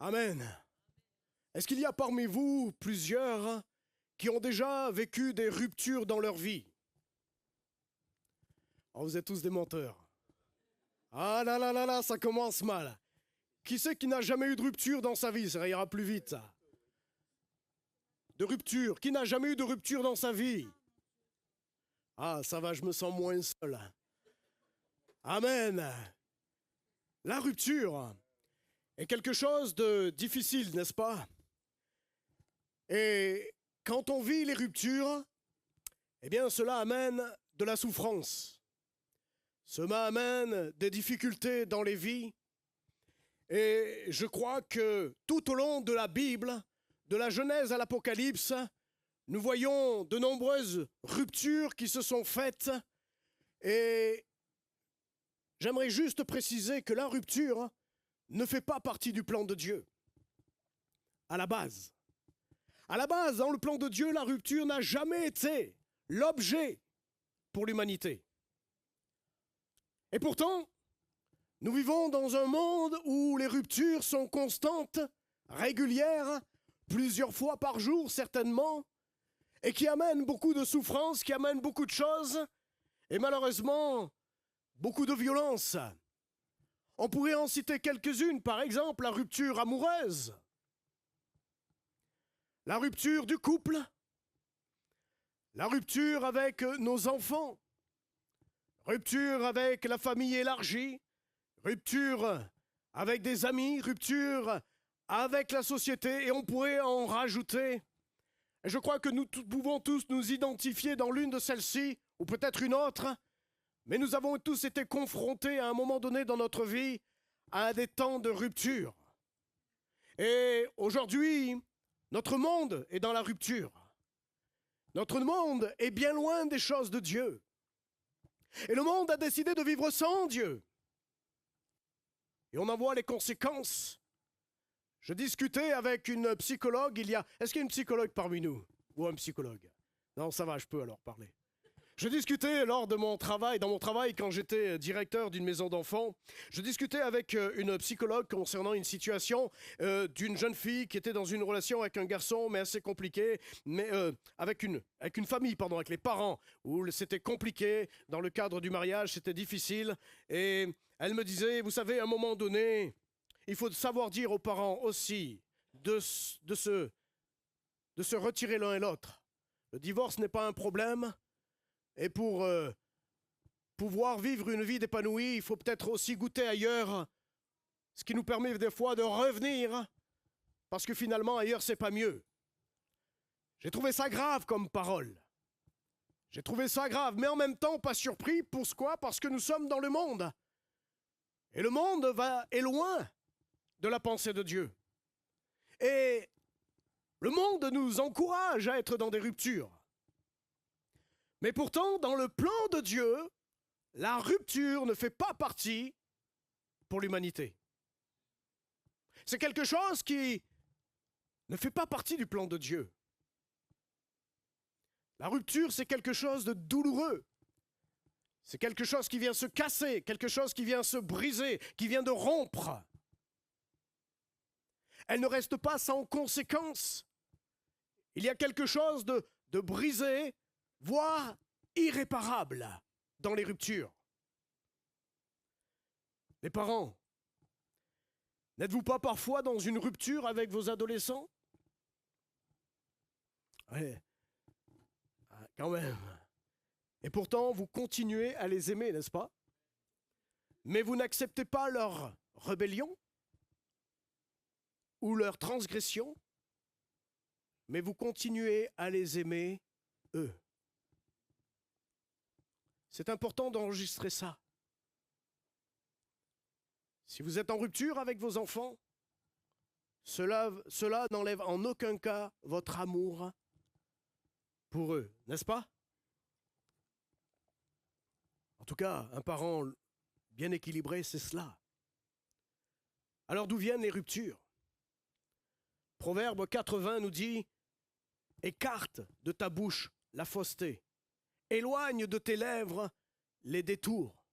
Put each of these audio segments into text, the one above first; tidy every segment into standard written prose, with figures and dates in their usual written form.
Amen. Est-ce qu'il y a parmi vous plusieurs qui ont déjà vécu des ruptures dans leur vie? Oh, vous êtes tous des menteurs. Ah là là là là, ça commence mal. Qui c'est qui n'a jamais eu de rupture dans sa vie? Ça ira plus vite, ça. De rupture. Qui n'a jamais eu de rupture dans sa vie? Ah, ça va, je me sens moins seul. Amen. La rupture est quelque chose de difficile, n'est-ce pas? Et quand on vit les ruptures, eh bien, cela amène de la souffrance. Cela amène des difficultés dans les vies. Et je crois que tout au long de la Bible, de la Genèse à l'Apocalypse, nous voyons de nombreuses ruptures qui se sont faites. Et j'aimerais juste préciser que la rupture ne fait pas partie du plan de Dieu. À la base. À la base, dans le plan de Dieu, la rupture n'a jamais été l'objet pour l'humanité. Et pourtant, nous vivons dans un monde où les ruptures sont constantes, régulières, plusieurs fois par jour certainement, et qui amènent beaucoup de souffrance, qui amènent beaucoup de choses, et malheureusement, beaucoup de violence. On pourrait en citer quelques-unes, par exemple la rupture amoureuse, la rupture du couple, la rupture avec nos enfants, rupture avec la famille élargie, rupture avec des amis, rupture avec la société, et on pourrait en rajouter. Et je crois que nous pouvons tous nous identifier dans l'une de celles-ci, ou peut-être une autre, mais nous avons tous été confrontés à un moment donné dans notre vie à des temps de rupture. Et aujourd'hui, notre monde est dans la rupture. Notre monde est bien loin des choses de Dieu. Et le monde a décidé de vivre sans Dieu. Et on en voit les conséquences. Je discutais avec une psychologue Est-ce qu'il y a une psychologue parmi nous? Ou un psychologue? Non, ça va, je peux alors parler. Je discutais lors de mon travail, dans mon travail quand j'étais directeur d'une maison d'enfants, je discutais avec une psychologue concernant une situation d'une jeune fille qui était dans une relation avec un garçon, mais assez compliqué, mais avec une famille, pardon, avec les parents, où c'était compliqué, dans le cadre du mariage, c'était difficile, et elle me disait, vous savez, à un moment donné, il faut savoir dire aux parents aussi de se retirer l'un et l'autre. Le divorce n'est pas un problème. Et pour pouvoir vivre une vie d'épanouie, il faut peut-être aussi goûter ailleurs, ce qui nous permet des fois de revenir, parce que finalement, ailleurs, c'est pas mieux. J'ai trouvé ça grave comme parole. J'ai trouvé ça grave, mais en même temps, pas surpris. Pourquoi? Parce que nous sommes dans le monde. Et le monde est loin de la pensée de Dieu. Et le monde nous encourage à être dans des ruptures. Mais pourtant, dans le plan de Dieu, la rupture ne fait pas partie pour l'humanité. C'est quelque chose qui ne fait pas partie du plan de Dieu. La rupture, c'est quelque chose de douloureux. C'est quelque chose qui vient se casser, quelque chose qui vient se briser, qui vient de rompre. Elle ne reste pas sans conséquence. Il y a quelque chose de brisé, voire irréparable dans les ruptures. Les parents, n'êtes-vous pas parfois dans une rupture avec vos adolescents? Oui, quand même. Et pourtant, vous continuez à les aimer, n'est-ce pas? Mais vous n'acceptez pas leur rébellion ou leur transgression, mais vous continuez à les aimer, eux. C'est important d'enregistrer ça. Si vous êtes en rupture avec vos enfants, cela n'enlève en aucun cas votre amour pour eux, n'est-ce pas? En tout cas, un parent bien équilibré, c'est cela. Alors d'où viennent les ruptures? Proverbe 80 nous dit « Écarte de ta bouche la fausseté, éloigne de tes lèvres les détours. »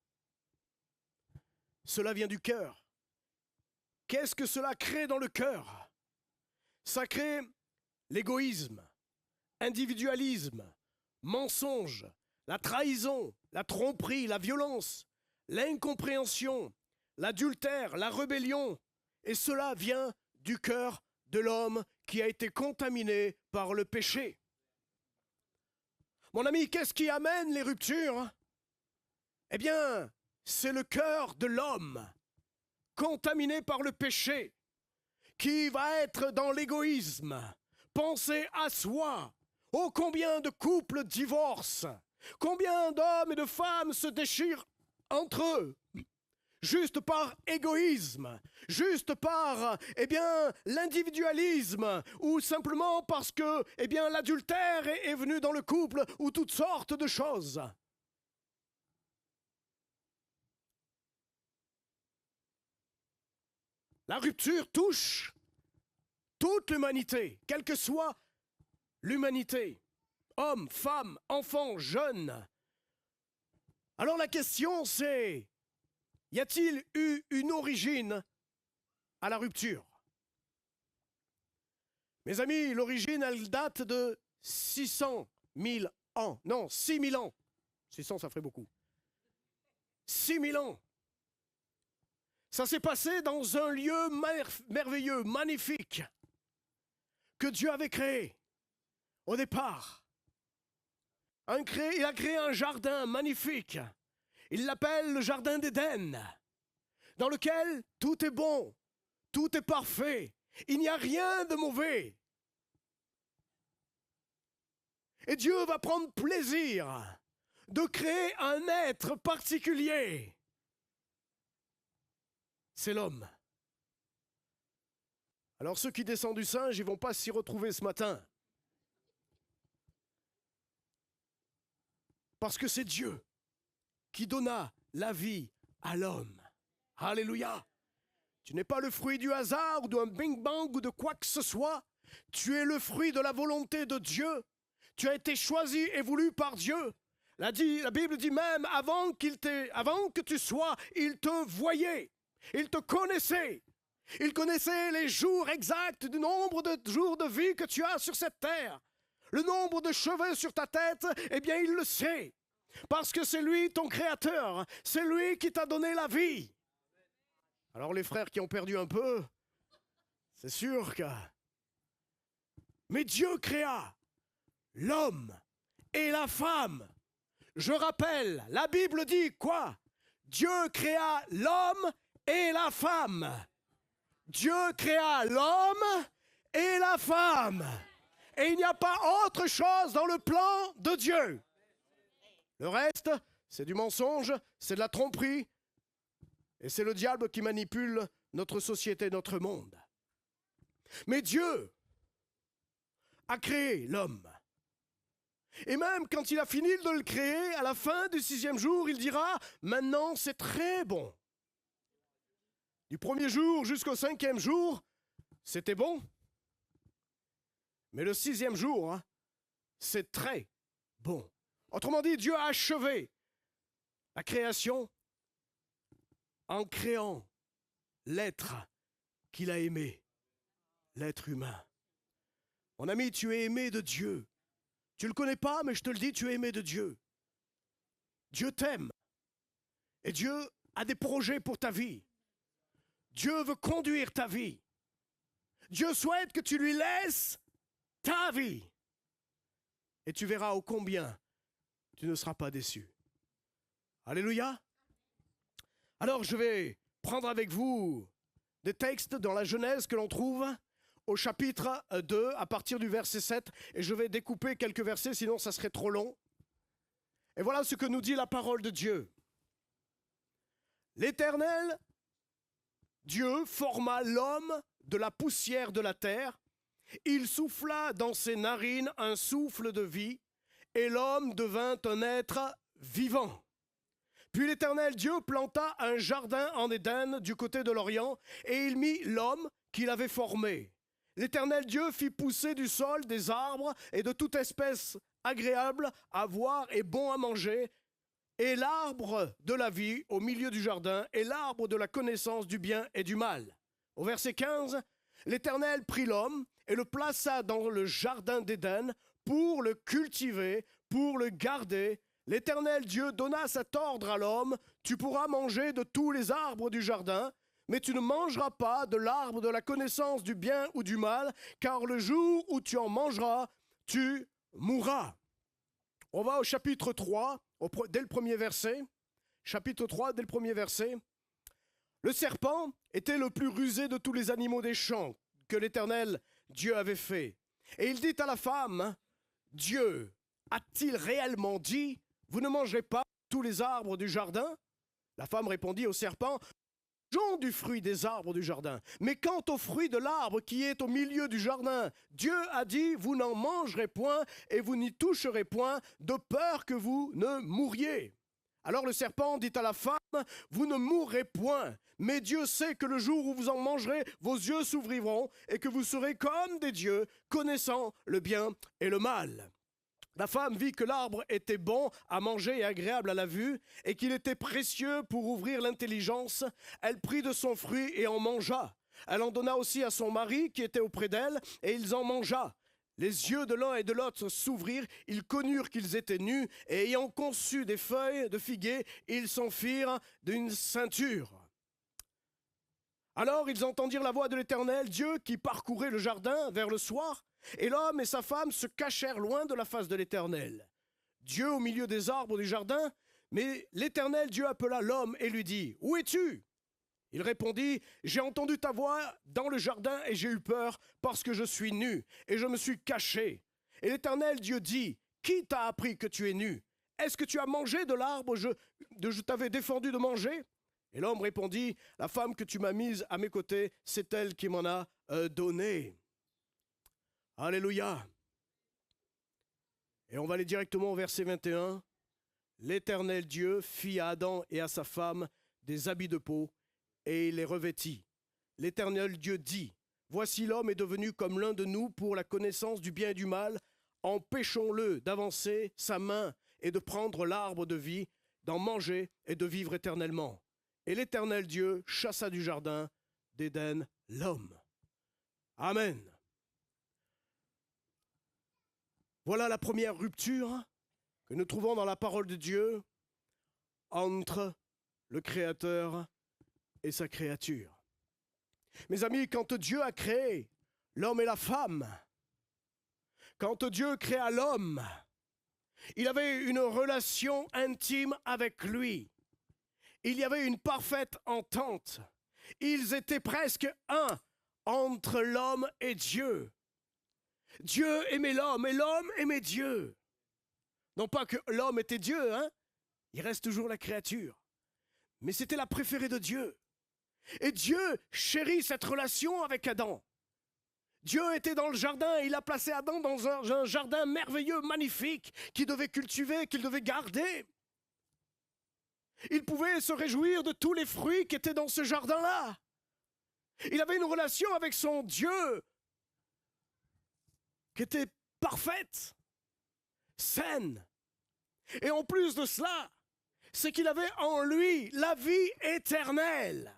Cela vient du cœur. qu'est-ce que cela crée dans le cœur? Ça crée l'égoïsme, individualisme, mensonge, la trahison, la tromperie, la violence, l'incompréhension, l'adultère, la rébellion. Et cela vient du cœur de l'homme qui a été contaminé par le péché. Mon ami, qu'est-ce qui amène les ruptures? Eh bien, c'est le cœur de l'homme, contaminé par le péché, qui va être dans l'égoïsme, penser à soi. Oh, combien de couples divorcent, combien d'hommes et de femmes se déchirent entre eux, juste par égoïsme, juste par, l'individualisme, ou simplement parce que, l'adultère est venu dans le couple, ou toutes sortes de choses. La rupture touche toute l'humanité, quelle que soit l'humanité, hommes, femmes, enfants, jeunes. Alors la question c'est, y a-t-il eu une origine à la rupture? Mes amis, l'origine, elle date de 600 000 ans. Non, 6 000 ans. 600, ça ferait beaucoup. 6 000 ans. Ça s'est passé dans un lieu merveilleux, magnifique, que Dieu avait créé au départ. Il a créé un jardin magnifique. Il l'appelle le jardin d'Éden, dans lequel tout est bon, tout est parfait. Il n'y a rien de mauvais. Et Dieu va prendre plaisir de créer un être particulier. C'est l'homme. Alors ceux qui descendent du singe, ils ne vont pas s'y retrouver ce matin. Parce que c'est Dieu qui donna la vie à l'homme. Alléluia. Tu n'es pas le fruit du hasard ou d'un bing-bang ou de quoi que ce soit. Tu es le fruit de la volonté de Dieu. Tu as été choisi et voulu par Dieu. La Bible dit même, avant que tu sois, il te voyait. Il te connaissait. Il connaissait les jours exacts du nombre de jours de vie que tu as sur cette terre. Le nombre de cheveux sur ta tête, il le sait. Parce que c'est lui ton créateur. C'est lui qui t'a donné la vie. Alors les frères qui ont perdu un peu, c'est sûr que... Mais Dieu créa l'homme et la femme. Je rappelle, la Bible dit quoi? Dieu créa l'homme et la femme. Dieu créa l'homme et la femme. Et il n'y a pas autre chose dans le plan de Dieu. Le reste, c'est du mensonge, c'est de la tromperie. Et c'est le diable qui manipule notre société, notre monde. Mais Dieu a créé l'homme. Et même quand il a fini de le créer, à la fin du 6e jour, il dira « Maintenant, c'est très bon ». Du 1er jour jusqu'au 5e jour, c'était bon. Mais le 6e jour, c'est très bon. Autrement dit, Dieu a achevé la création en créant l'être qu'il a aimé, l'être humain. Mon ami, tu es aimé de Dieu. Tu ne le connais pas, mais je te le dis, tu es aimé de Dieu. Dieu t'aime. Et Dieu a des projets pour ta vie. Dieu veut conduire ta vie. Dieu souhaite que tu lui laisses ta vie. Et tu verras ô combien tu ne seras pas déçu. Alléluia. Alors je vais prendre avec vous des textes dans la Genèse que l'on trouve au chapitre 2 à partir du verset 7. Et je vais découper quelques versets, sinon ça serait trop long. Et voilà ce que nous dit la parole de Dieu. L'Éternel, Dieu, forma l'homme de la poussière de la terre. Il souffla dans ses narines un souffle de vie, et l'homme devint un être vivant. Puis l'Éternel Dieu planta un jardin en Éden du côté de l'Orient, et il mit l'homme qu'il avait formé. L'Éternel Dieu fit pousser du sol des arbres et de toute espèce agréable à voir et bon à manger, et l'arbre de la vie au milieu du jardin, et l'arbre de la connaissance du bien et du mal. Au verset 15, l'Éternel prit l'homme et le plaça dans le jardin d'Éden pour le cultiver, pour le garder. L'Éternel Dieu donna cet ordre à l'homme, tu pourras manger de tous les arbres du jardin, mais tu ne mangeras pas de l'arbre de la connaissance du bien ou du mal, car le jour où tu en mangeras, tu mourras. On va au chapitre 3, dès le premier verset. Chapitre 3, dès le premier verset. Le serpent était le plus rusé de tous les animaux des champs que l'Éternel Dieu avait fait. Et il dit à la femme, Dieu a-t-il réellement dit, vous ne mangerez pas tous les arbres du jardin? La femme répondit au serpent, mangeons du fruit des arbres du jardin. Mais quant au fruit de l'arbre qui est au milieu du jardin, Dieu a dit, vous n'en mangerez point et vous n'y toucherez point, de peur que vous ne mouriez. Alors le serpent dit à la femme, vous ne mourrez point, mais Dieu sait que le jour où vous en mangerez, vos yeux s'ouvriront et que vous serez comme des dieux, connaissant le bien et le mal. La femme vit que l'arbre était bon à manger et agréable à la vue, et qu'il était précieux pour ouvrir l'intelligence. Elle prit de son fruit et en mangea. Elle en donna aussi à son mari qui était auprès d'elle, et ils en mangea. Les yeux de l'un et de l'autre s'ouvrirent, ils connurent qu'ils étaient nus, et ayant conçu des feuilles de figuier, ils s'en firent d'une ceinture. Alors ils entendirent la voix de l'Éternel, Dieu, qui parcourait le jardin vers le soir, et l'homme et sa femme se cachèrent loin de la face de l'Éternel. Dieu au milieu des arbres du jardin, mais l'Éternel Dieu appela l'homme et lui dit, « Où es-tu » Il répondit, « J'ai entendu ta voix dans le jardin et j'ai eu peur parce que je suis nu et je me suis caché. » Et l'Éternel Dieu dit, « Qui t'a appris que tu es nu? Est-ce que tu as mangé de l'arbre que je t'avais défendu de manger ?» Et l'homme répondit, « La femme que tu m'as mise à mes côtés, c'est elle qui m'en a donné. » Alléluia. Et on va aller directement au verset 21. L'Éternel Dieu fit à Adam et à sa femme des habits de peau, et il les revêtit. L'Éternel Dieu dit, « Voici l'homme est devenu comme l'un de nous pour la connaissance du bien et du mal. Empêchons-le d'avancer sa main et de prendre l'arbre de vie, d'en manger et de vivre éternellement. » Et l'Éternel Dieu chassa du jardin d'Éden l'homme. Amen. Voilà la première rupture que nous trouvons dans la parole de Dieu entre le Créateur et sa créature. Mes amis, quand Dieu a créé l'homme et la femme, quand Dieu créa l'homme, il avait une relation intime avec lui. Il y avait une parfaite entente. Ils étaient presque un entre l'homme et Dieu. Dieu aimait l'homme et l'homme aimait Dieu. Non pas que l'homme était Dieu, hein? Il reste toujours la créature. Mais c'était la préférée de Dieu. Et Dieu chérit cette relation avec Adam. Dieu était dans le jardin et il a placé Adam dans un jardin merveilleux, magnifique, qu'il devait cultiver, qu'il devait garder. Il pouvait se réjouir de tous les fruits qui étaient dans ce jardin-là. Il avait une relation avec son Dieu qui était parfaite, saine. Et en plus de cela, c'est qu'il avait en lui la vie éternelle.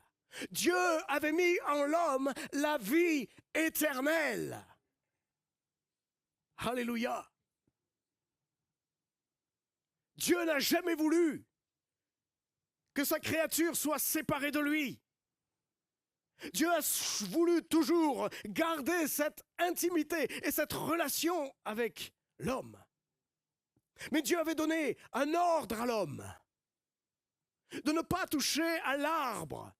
Dieu avait mis en l'homme la vie éternelle. Alléluia. Dieu n'a jamais voulu que sa créature soit séparée de lui. Dieu a voulu toujours garder cette intimité et cette relation avec l'homme. Mais Dieu avait donné un ordre à l'homme de ne pas toucher à l'arbre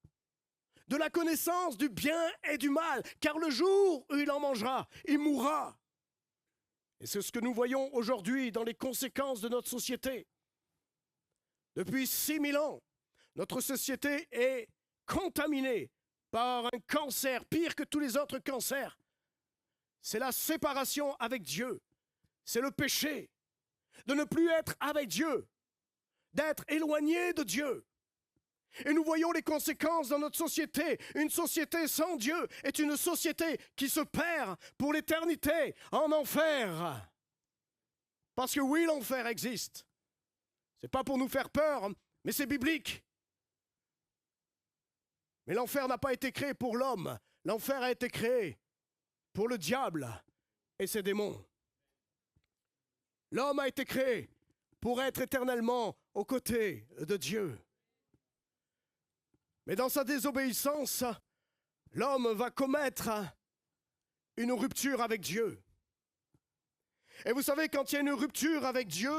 de la connaissance du bien et du mal, car le jour où il en mangera, il mourra. Et c'est ce que nous voyons aujourd'hui dans les conséquences de notre société. Depuis 6000 ans, notre société est contaminée par un cancer, pire que tous les autres cancers. C'est la séparation avec Dieu. C'est le péché. De ne plus être avec Dieu. D'être éloigné de Dieu. Et nous voyons les conséquences dans notre société. Une société sans Dieu est une société qui se perd pour l'éternité en enfer. Parce que oui, l'enfer existe. C'est pas pour nous faire peur, mais c'est biblique. Mais l'enfer n'a pas été créé pour l'homme. L'enfer a été créé pour le diable et ses démons. L'homme a été créé pour être éternellement aux côtés de Dieu. Mais dans sa désobéissance, l'homme va commettre une rupture avec Dieu. Et vous savez, quand il y a une rupture avec Dieu,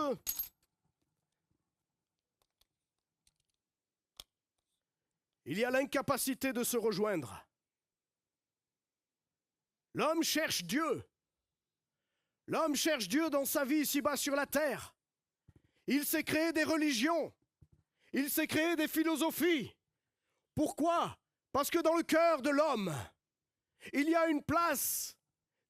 il y a l'incapacité de se rejoindre. L'homme cherche Dieu. L'homme cherche Dieu dans sa vie ici-bas sur la terre. Il s'est créé des religions. Il s'est créé des philosophies. Pourquoi? Parce que dans le cœur de l'homme, il y a une place,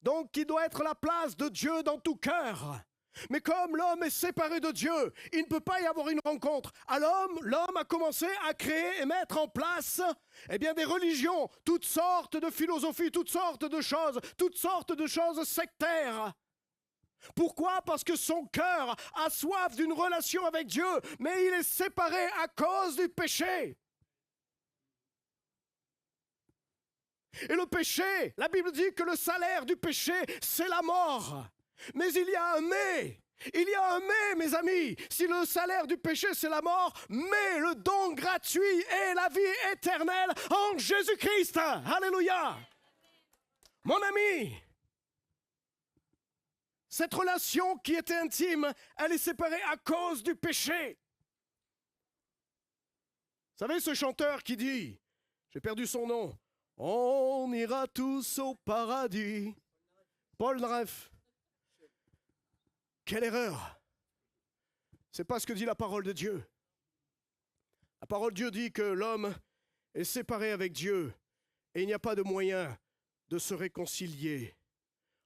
donc qui doit être la place de Dieu dans tout cœur. Mais comme l'homme est séparé de Dieu, il ne peut pas y avoir une rencontre. Alors l'homme a commencé à créer et mettre en place des religions, toutes sortes de philosophies, toutes sortes de choses sectaires. Pourquoi? Parce que son cœur a soif d'une relation avec Dieu, mais il est séparé à cause du péché. Et le péché, la Bible dit que le salaire du péché, c'est la mort. Mais il y a un mais. Il y a un mais, mes amis. Si le salaire du péché, c'est la mort, mais le don gratuit est la vie éternelle en Jésus-Christ. Alléluia. Mon ami, cette relation qui était intime, elle est séparée à cause du péché. Vous savez ce chanteur qui dit, j'ai perdu son nom, on ira tous au paradis. Paul Naref. Quelle erreur! C'est pas ce que dit la parole de Dieu. La parole de Dieu dit que l'homme est séparé avec Dieu et il n'y a pas de moyen de se réconcilier.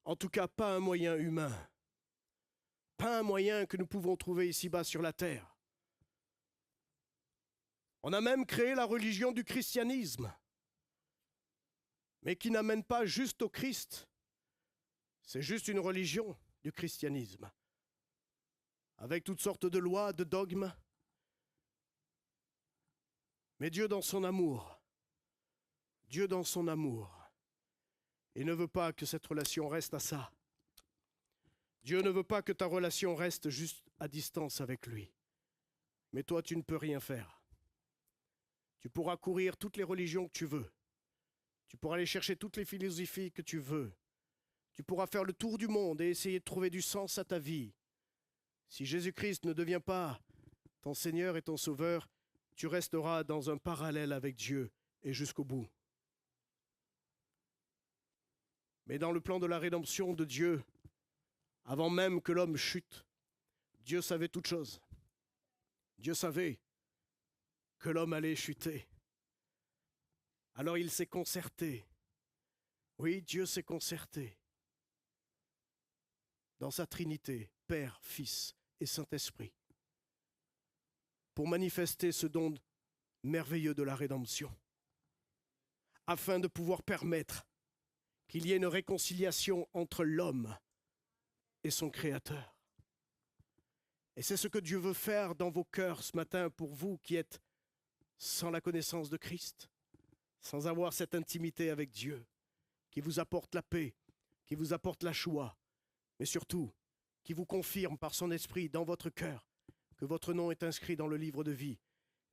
En tout cas, pas un moyen humain. Pas un moyen que nous pouvons trouver ici-bas sur la terre. On a même créé la religion du christianisme, mais qui n'amène pas juste au Christ. C'est juste une religion du christianisme, avec toutes sortes de lois, de dogmes. Mais Dieu dans son amour, il ne veut pas que cette relation reste à ça. Dieu ne veut pas que ta relation reste juste à distance avec lui. Mais toi, tu ne peux rien faire. Tu pourras courir toutes les religions que tu veux. Tu pourras aller chercher toutes les philosophies que tu veux. Tu pourras faire le tour du monde et essayer de trouver du sens à ta vie. Si Jésus-Christ ne devient pas ton Seigneur et ton Sauveur, tu resteras dans un parallèle avec Dieu et jusqu'au bout. Mais dans le plan de la rédemption de Dieu, avant même que l'homme chute, Dieu savait toutes choses. Dieu savait que l'homme allait chuter. Alors il s'est concerté. Oui, Dieu s'est concerté dans sa Trinité, Père, Fils et Saint-Esprit, pour manifester ce don merveilleux de la rédemption, afin de pouvoir permettre qu'il y ait une réconciliation entre l'homme et son Créateur. Et c'est ce que Dieu veut faire dans vos cœurs ce matin pour vous qui êtes sans la connaissance de Christ, sans avoir cette intimité avec Dieu, qui vous apporte la paix, qui vous apporte la joie, mais surtout, qui vous confirme par son esprit dans votre cœur que votre nom est inscrit dans le livre de vie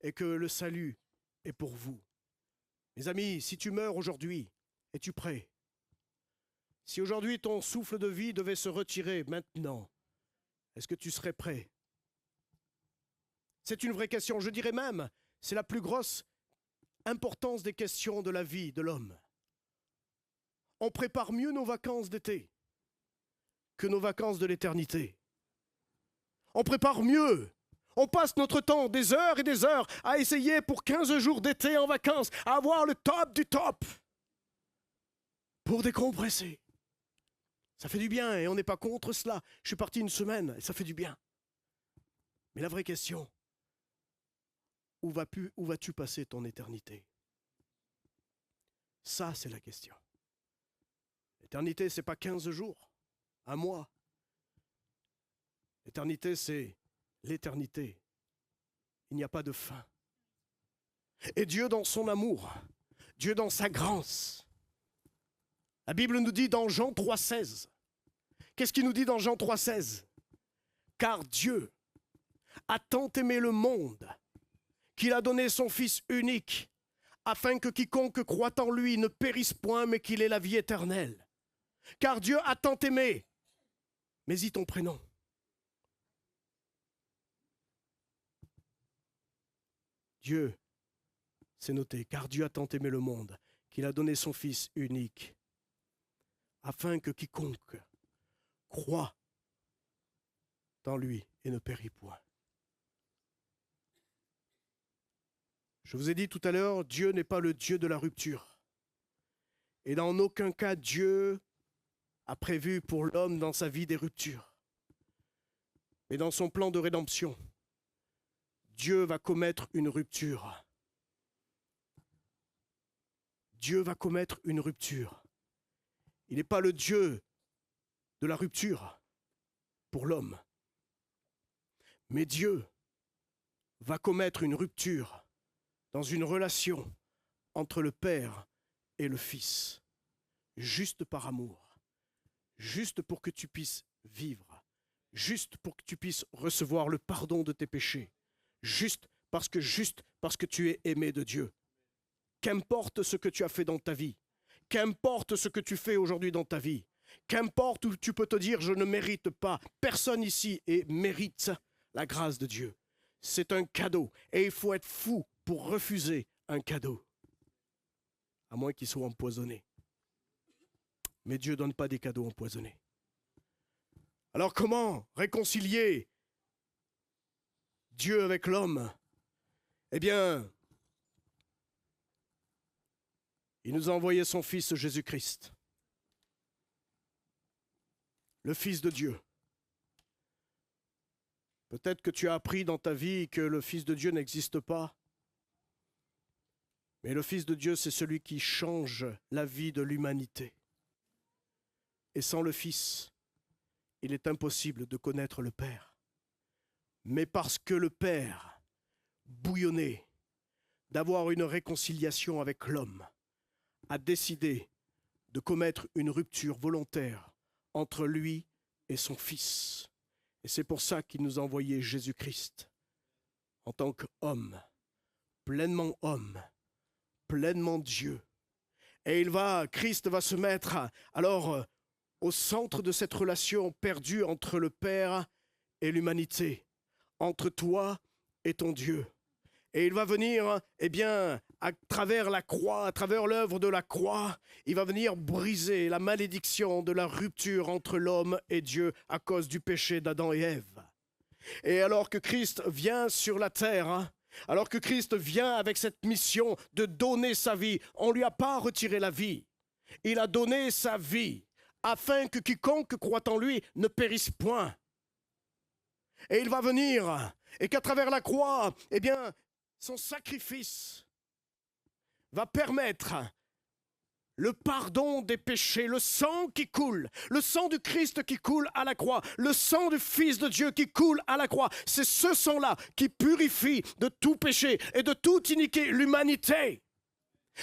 et que le salut est pour vous. Mes amis, si tu meurs aujourd'hui, es-tu prêt? Si aujourd'hui ton souffle de vie devait se retirer maintenant, est-ce que tu serais prêt? C'est une vraie question. Je dirais même, c'est la plus grosse importance des questions de la vie de l'homme. On prépare mieux nos vacances d'été que nos vacances de l'éternité. On prépare mieux. On passe notre temps, des heures et des heures, à essayer pour 15 jours d'été en vacances, à avoir le top du top, pour décompresser. Ça fait du bien et on n'est pas contre cela. Je suis parti une semaine et ça fait du bien. Mais la vraie question, où vas-tu passer ton éternité? Ça, c'est la question. L'éternité, ce n'est pas 15 jours, un mois. L'éternité, c'est l'éternité. Il n'y a pas de fin. Et Dieu dans son amour, Dieu dans sa grâce, La Bible nous dit dans Jean 3,16. Qu'est-ce qu'il nous dit dans Jean 3,16? Car Dieu a tant aimé le monde qu'il a donné son Fils unique, afin que quiconque croit en lui ne périsse point, mais qu'il ait la vie éternelle. Car Dieu a tant aimé. Mets-y ton prénom. Dieu, c'est noté, car Dieu a tant aimé le monde qu'il a donné son Fils unique, afin que quiconque croit en lui et ne périt point. Je vous ai dit tout à l'heure, Dieu n'est pas le Dieu de la rupture. Et dans aucun cas, Dieu a prévu pour l'homme dans sa vie des ruptures. Mais dans son plan de rédemption, Dieu va commettre une rupture. Dieu va commettre une rupture. Il n'est pas le Dieu de la rupture pour l'homme. Mais Dieu va commettre une rupture dans une relation entre le Père et le Fils, juste par amour, juste pour que tu puisses vivre, juste pour que tu puisses recevoir le pardon de tes péchés, juste parce que tu es aimé de Dieu. Qu'importe ce que tu as fait dans ta vie, qu'importe ce que tu fais aujourd'hui dans ta vie, qu'importe où tu peux te dire je ne mérite pas, personne ici mérite la grâce de Dieu. C'est un cadeau et il faut être fou pour refuser un cadeau, à moins qu'il soit empoisonné. Mais Dieu ne donne pas des cadeaux empoisonnés. Alors comment réconcilier Dieu avec l'homme? Eh bien, il nous a envoyé son Fils Jésus-Christ, le Fils de Dieu. Peut-être que tu as appris dans ta vie que le Fils de Dieu n'existe pas. Mais le Fils de Dieu, c'est celui qui change la vie de l'humanité. Et sans le Fils, il est impossible de connaître le Père. Mais parce que le Père bouillonnait d'avoir une réconciliation avec l'homme, a décidé de commettre une rupture volontaire entre lui et son Fils. Et c'est pour ça qu'il nous a envoyé Jésus-Christ en tant qu'homme, pleinement Dieu. Et Christ va se mettre alors au centre de cette relation perdue entre le Père et l'humanité, entre toi et ton Dieu. Et il va venir, à travers la croix, à travers l'œuvre de la croix, il va venir briser la malédiction de la rupture entre l'homme et Dieu à cause du péché d'Adam et Ève. Et alors que Christ vient sur la terre, alors que Christ vient avec cette mission de donner sa vie, on ne lui a pas retiré la vie. Il a donné sa vie afin que quiconque croit en lui ne périsse point. Et il va venir, et qu'à travers la croix, son sacrifice va permettre le pardon des péchés, le sang qui coule, le sang du Christ qui coule à la croix, le sang du Fils de Dieu qui coule à la croix. C'est ce sang-là qui purifie de tout péché et de toute iniquité l'humanité.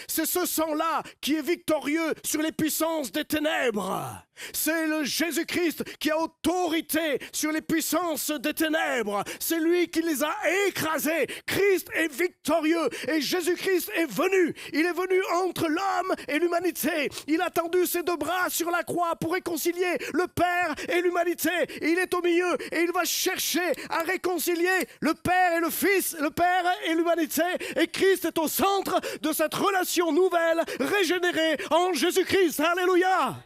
C'est ce sang-là qui est victorieux sur les puissances des ténèbres. C'est le Jésus-Christ qui a autorité sur les puissances des ténèbres. C'est lui qui les a écrasées. Christ est victorieux et Jésus-Christ est venu. Il est venu entre l'homme et l'humanité. Il a tendu ses deux bras sur la croix pour réconcilier le Père et l'humanité. Il est au milieu et il va chercher à réconcilier le Père et le Fils, le Père et l'humanité. Et Christ est au centre de cette relation nouvelle, régénérée en Jésus-Christ. Alléluia!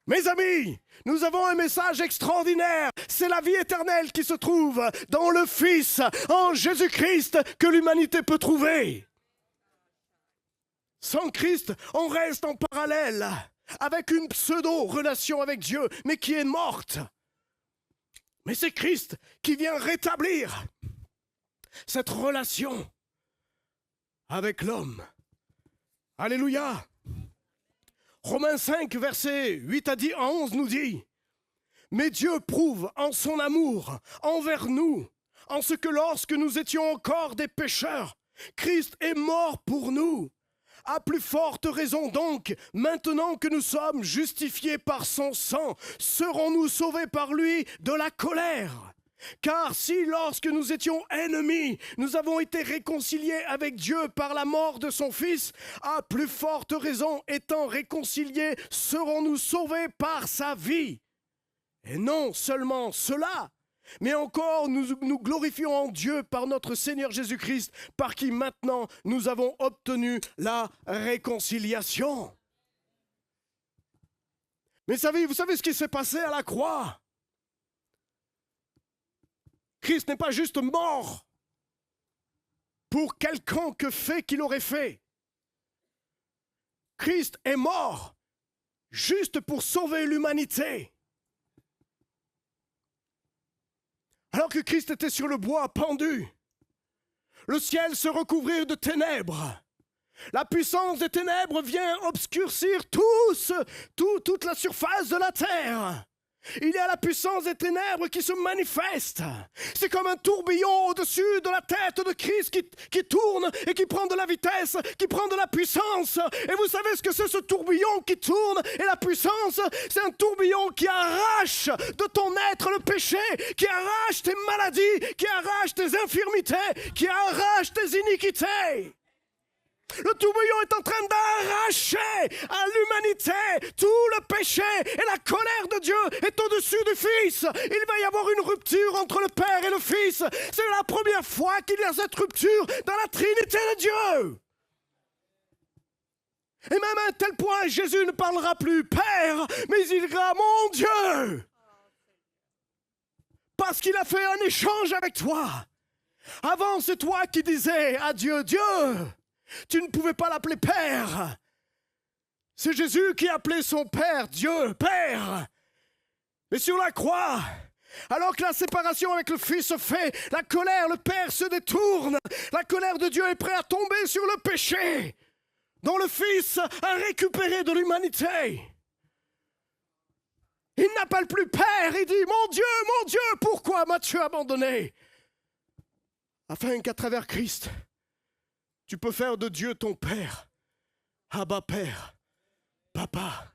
Mes amis, nous avons un message extraordinaire. C'est la vie éternelle qui se trouve dans le Fils, en Jésus-Christ, que l'humanité peut trouver. Sans Christ, on reste en parallèle, avec une pseudo-relation avec Dieu, mais qui est morte. Mais c'est Christ qui vient rétablir cette relation avec l'homme. Alléluia! Romains 5, versets 8 à 11 nous dit « Mais Dieu prouve en son amour envers nous, en ce que lorsque nous étions encore des pécheurs, Christ est mort pour nous. À plus forte raison donc, maintenant que nous sommes justifiés par son sang, serons-nous sauvés par lui de la colère. Car si lorsque nous étions ennemis, nous avons été réconciliés avec Dieu par la mort de son Fils, à plus forte raison étant réconciliés, serons-nous sauvés par sa vie. Et non seulement cela, mais encore nous glorifions en Dieu par notre Seigneur Jésus-Christ, par qui maintenant nous avons obtenu la réconciliation. Mais vous savez ce qui s'est passé à la croix? Christ n'est pas juste mort pour quelconque fait qu'il aurait fait. Christ est mort juste pour sauver l'humanité. Alors que Christ était sur le bois pendu, le ciel se recouvrit de ténèbres. La puissance des ténèbres vient obscurcir toute la surface de la terre. Il y a la puissance des ténèbres qui se manifeste. C'est comme un tourbillon au-dessus de la tête de Christ qui tourne et qui prend de la vitesse, qui prend de la puissance. Et vous savez ce que c'est ce tourbillon qui tourne et la puissance? C'est un tourbillon qui arrache de ton être le péché, qui arrache tes maladies, qui arrache tes infirmités, qui arrache tes iniquités. Le tourbillon est en train d'arracher à l'humanité tout le péché et la colère de Dieu est au-dessus du Fils. Il va y avoir une rupture entre le Père et le Fils. C'est la première fois qu'il y a cette rupture dans la Trinité de Dieu. Et même à un tel point, Jésus ne parlera plus Père, mais il dira mon Dieu. Parce qu'il a fait un échange avec toi. Avant, c'est toi qui disais à Dieu, Dieu. Tu ne pouvais pas l'appeler Père. C'est Jésus qui appelait son Père, Dieu, Père. Mais sur la croix, alors que la séparation avec le Fils se fait, la colère, le Père se détourne. La colère de Dieu est prête à tomber sur le péché, dont le Fils a récupéré de l'humanité. Il n'appelle plus Père, il dit, mon Dieu, pourquoi m'as-tu abandonné? Afin qu'à travers Christ, tu peux faire de Dieu ton Père, Abba Père, Papa.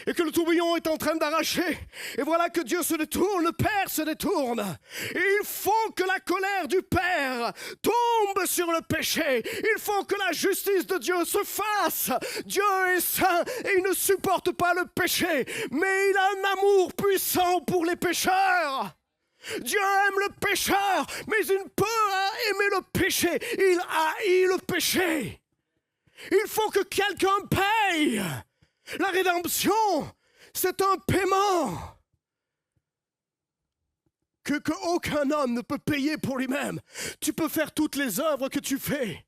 Et que le tourbillon est en train d'arracher. Et voilà que Dieu se détourne, le Père se détourne. Et il faut que la colère du Père tombe sur le péché. Il faut que la justice de Dieu se fasse. Dieu est saint et il ne supporte pas le péché. Mais il a un amour puissant pour les pécheurs. Dieu aime le pécheur, mais il ne peut aimer le péché. Il haït le péché. Il faut que quelqu'un paye. La rédemption, c'est un paiement que aucun homme ne peut payer pour lui-même. Tu peux faire toutes les œuvres que tu fais.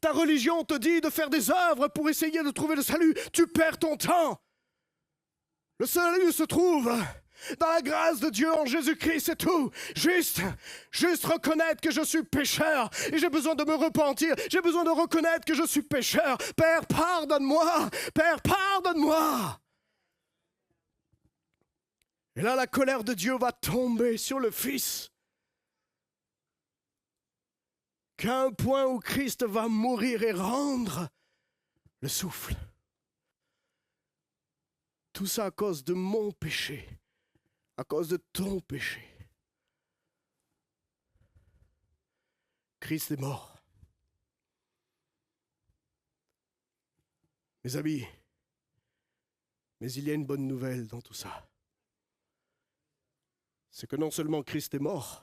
Ta religion te dit de faire des œuvres pour essayer de trouver le salut. Tu perds ton temps. Le salut se trouve dans la grâce de Dieu en Jésus-Christ, c'est tout. Juste reconnaître que je suis pécheur et j'ai besoin de me repentir. J'ai besoin de reconnaître que je suis pécheur. Père, pardonne-moi. Père, pardonne-moi. Et là, la colère de Dieu va tomber sur le Fils. Qu'à un point où Christ va mourir et rendre le souffle. Tout ça à cause de mon péché. À cause de ton péché. Christ est mort. Mes amis, mais il y a une bonne nouvelle dans tout ça. C'est que non seulement Christ est mort,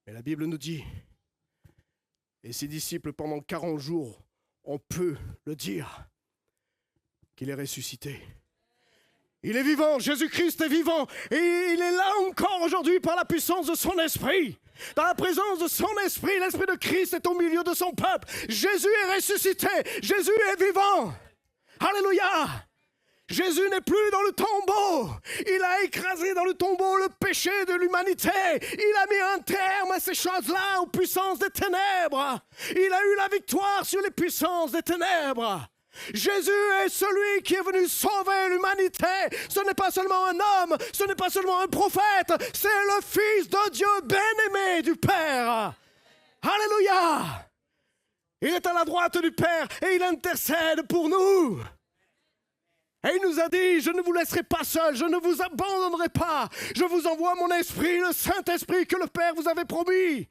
mais la Bible nous dit, et ses disciples pendant 40 jours, on peut le dire, qu'il est ressuscité. Il est vivant, Jésus-Christ est vivant et il est là encore aujourd'hui par la puissance de son esprit. Dans la présence de son esprit, l'esprit de Christ est au milieu de son peuple. Jésus est ressuscité, Jésus est vivant. Alléluia. Jésus n'est plus dans le tombeau. Il a écrasé dans le tombeau le péché de l'humanité. Il a mis un terme à ces choses-là, aux puissances des ténèbres. Il a eu la victoire sur les puissances des ténèbres. Jésus est celui qui est venu sauver l'humanité. Ce n'est pas seulement un homme, ce n'est pas seulement un prophète, c'est le Fils de Dieu bien-aimé du Père. Alléluia. Il est à la droite du Père et il intercède pour nous. Et il nous a dit, je ne vous laisserai pas seul, je ne vous abandonnerai pas. Je vous envoie mon esprit, le Saint-Esprit que le Père vous avait promis.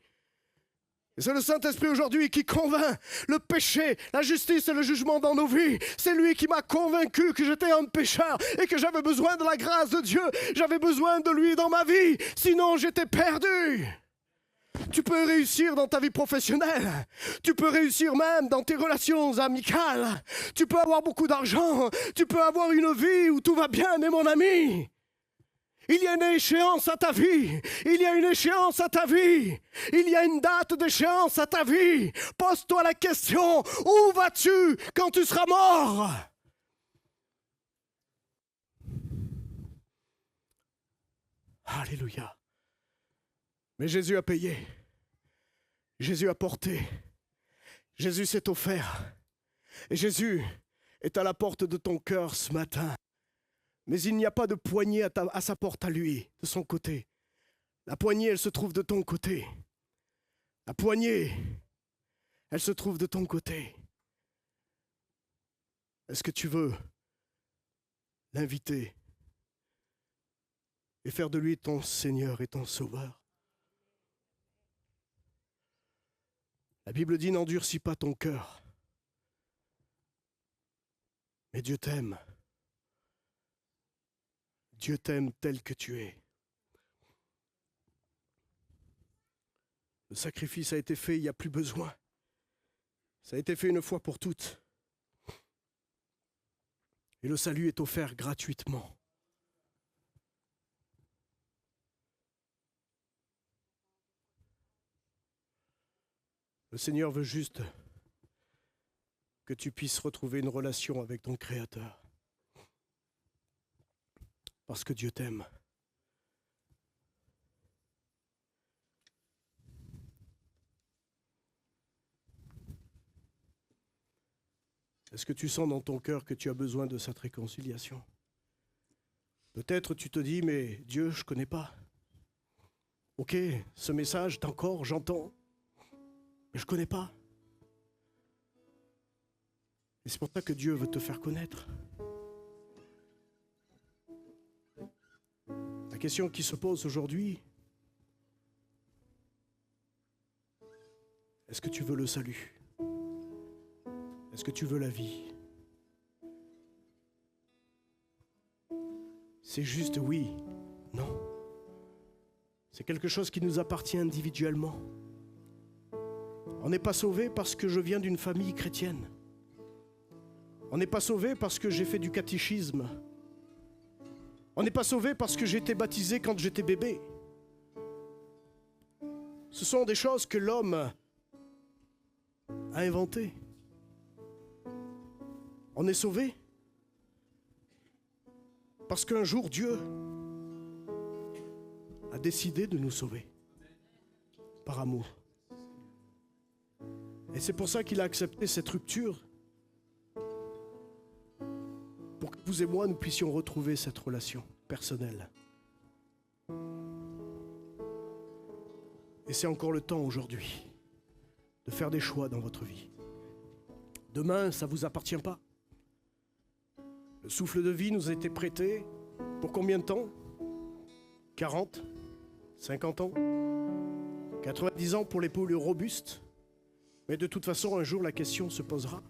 Et c'est le Saint-Esprit aujourd'hui qui convainc le péché, la justice et le jugement dans nos vies. C'est lui qui m'a convaincu que j'étais un pécheur et que j'avais besoin de la grâce de Dieu. J'avais besoin de lui dans ma vie, sinon j'étais perdu. Tu peux réussir dans ta vie professionnelle. Tu peux réussir même dans tes relations amicales. Tu peux avoir beaucoup d'argent. Tu peux avoir une vie où tout va bien, mais mon ami, il y a une échéance à ta vie. Il y a une échéance à ta vie. Il y a une date d'échéance à ta vie. Pose-toi la question, où vas-tu quand tu seras mort? Alléluia. Mais Jésus a payé. Jésus a porté. Jésus s'est offert. Et Jésus est à la porte de ton cœur ce matin. Mais il n'y a pas de poignée à sa porte à lui, de son côté. La poignée, elle se trouve de ton côté. La poignée, elle se trouve de ton côté. Est-ce que tu veux l'inviter et faire de lui ton Seigneur et ton Sauveur? La Bible dit, n'endurcis pas ton cœur. Mais Dieu t'aime. Dieu t'aime tel que tu es. Le sacrifice a été fait, il n'y a plus besoin. Ça a été fait une fois pour toutes. Et le salut est offert gratuitement. Le Seigneur veut juste que tu puisses retrouver une relation avec ton Créateur. Parce que Dieu t'aime. Est-ce que tu sens dans ton cœur que tu as besoin de cette réconciliation? Peut-être tu te dis, mais Dieu, je ne connais pas. Ok, ce message, d'accord, j'entends. Mais je ne connais pas. Et c'est pour ça que Dieu veut te faire connaître. La question qui se pose aujourd'hui, est-ce que tu veux le salut? Est-ce que tu veux la vie? C'est juste oui, non. C'est quelque chose qui nous appartient individuellement. On n'est pas sauvé parce que je viens d'une famille chrétienne. On n'est pas sauvé parce que j'ai fait du catéchisme. On n'est pas sauvé parce que j'ai été baptisé quand j'étais bébé. Ce sont des choses que l'homme a inventées. On est sauvé parce qu'un jour Dieu a décidé de nous sauver par amour. Et c'est pour ça qu'il a accepté cette rupture, pour que vous et moi, nous puissions retrouver cette relation personnelle. Et c'est encore le temps aujourd'hui de faire des choix dans votre vie. Demain, ça ne vous appartient pas. Le souffle de vie nous a été prêté pour combien de temps? 40, 50 ans, 90 ans pour les poules robustes. Mais de toute façon, un jour, la question se posera.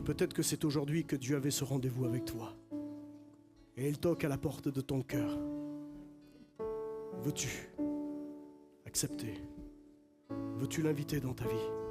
Peut-être que c'est aujourd'hui que Dieu avait ce rendez-vous avec toi. Et il toque à la porte de ton cœur. Veux-tu accepter? Veux-tu l'inviter dans ta vie?